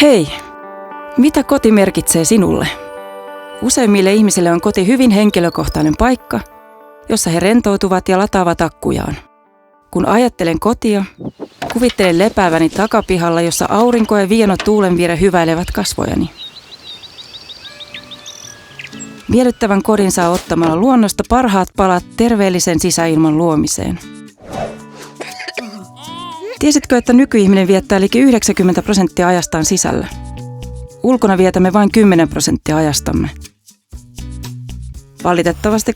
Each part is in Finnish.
Hei! Mitä koti merkitsee sinulle? Useimmille ihmisille on koti hyvin henkilökohtainen paikka, jossa he rentoutuvat ja lataavat akkujaan. Kun ajattelen kotia, kuvittelen lepääväni takapihalla, jossa aurinko ja vieno tuulenvire hyväilevät kasvojani. Miellyttävän kodin saa ottamalla luonnosta parhaat palat terveellisen sisäilman luomiseen. Tiesitkö, että nykyihminen viettää liki 90% ajastaan sisällä? Ulkona vietämme vain 10% ajastamme. Valitettavasti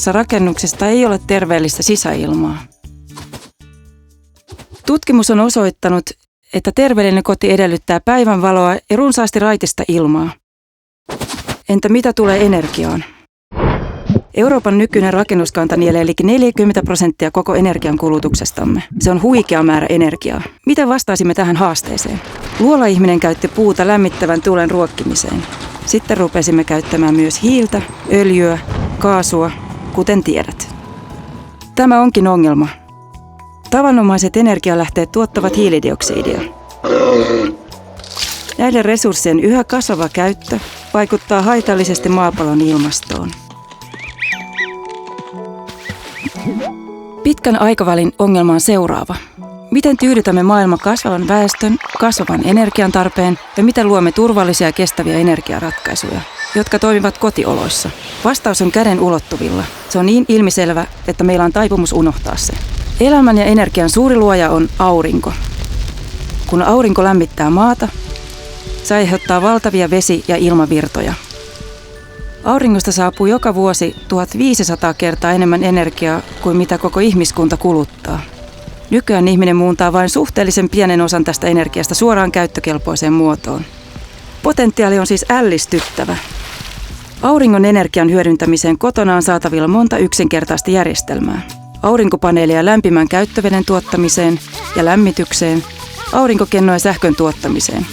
30% rakennuksista ei ole terveellistä sisäilmaa. Tutkimus on osoittanut, että terveellinen koti edellyttää päivänvaloa ja runsaasti raitista ilmaa. Entä mitä tulee energiaan? Euroopan nykyinen rakennuskanta nielee liki 40% koko energian kulutuksestamme. Se on huikea määrä energiaa. Miten vastaisimme tähän haasteeseen? Luola-ihminen käytti puuta lämmittävän tuulen ruokkimiseen. Sitten rupesimme käyttämään myös hiiltä, öljyä, kaasua, kuten tiedät. Tämä onkin ongelma. Tavanomaiset energialähteet tuottavat hiilidioksidia. Näiden resurssien yhä kasvava käyttö vaikuttaa haitallisesti maapallon ilmastoon. Pitkän aikavälin ongelma on seuraava. Miten tyydytämme maailman kasvavan väestön, kasvavan energian tarpeen ja miten luomme turvallisia ja kestäviä energiaratkaisuja, jotka toimivat kotioloissa? Vastaus on käden ulottuvilla. Se on niin ilmiselvä, että meillä on taipumus unohtaa se. Elämän ja energian suuri luoja on aurinko. Kun aurinko lämmittää maata, se aiheuttaa valtavia vesi- ja ilmavirtoja. Auringosta saapuu joka vuosi 1500 kertaa enemmän energiaa kuin mitä koko ihmiskunta kuluttaa. Nykyään ihminen muuntaa vain suhteellisen pienen osan tästä energiasta suoraan käyttökelpoiseen muotoon. Potentiaali on siis ällistyttävä. Auringon energian hyödyntämiseen kotona on saatavilla monta yksinkertaista järjestelmää. Aurinkopaneeleja lämpimän käyttöveden tuottamiseen ja lämmitykseen, aurinkokennoja sähkön tuottamiseen.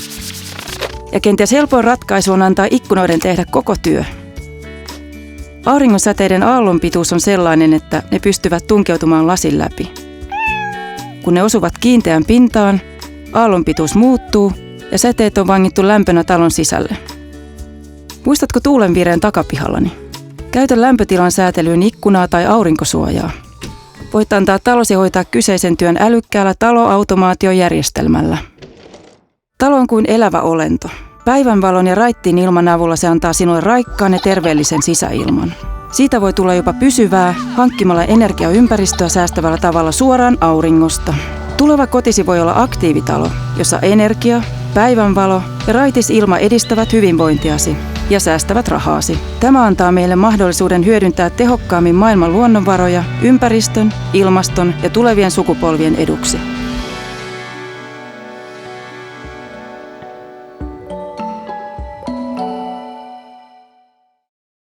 Ja kenties helpoin ratkaisu on antaa ikkunoiden tehdä koko työ. Auringonsäteiden aallonpituus on sellainen, että ne pystyvät tunkeutumaan lasin läpi. Kun ne osuvat kiinteään pintaan, aallonpituus muuttuu ja säteet on vangittu lämpönä talon sisälle. Muistatko tuulenvireen takapihallani? Käytä lämpötilan säätelyyn ikkunaa tai aurinkosuojaa. Voit antaa talosi hoitaa kyseisen työn älykkäällä taloautomaatiojärjestelmällä. Talo on kuin elävä olento. Päivänvalon ja raittiin ilman avulla se antaa sinulle raikkaan ja terveellisen sisäilman. Siitä voi tulla jopa pysyvää hankkimalla energiaympäristöä säästävällä tavalla suoraan auringosta. Tuleva kotisi voi olla aktiivitalo, jossa energia, päivänvalo ja raitis ilma edistävät hyvinvointiasi ja säästävät rahaasi. Tämä antaa meille mahdollisuuden hyödyntää tehokkaammin maailman luonnonvaroja ympäristön, ilmaston ja tulevien sukupolvien eduksi.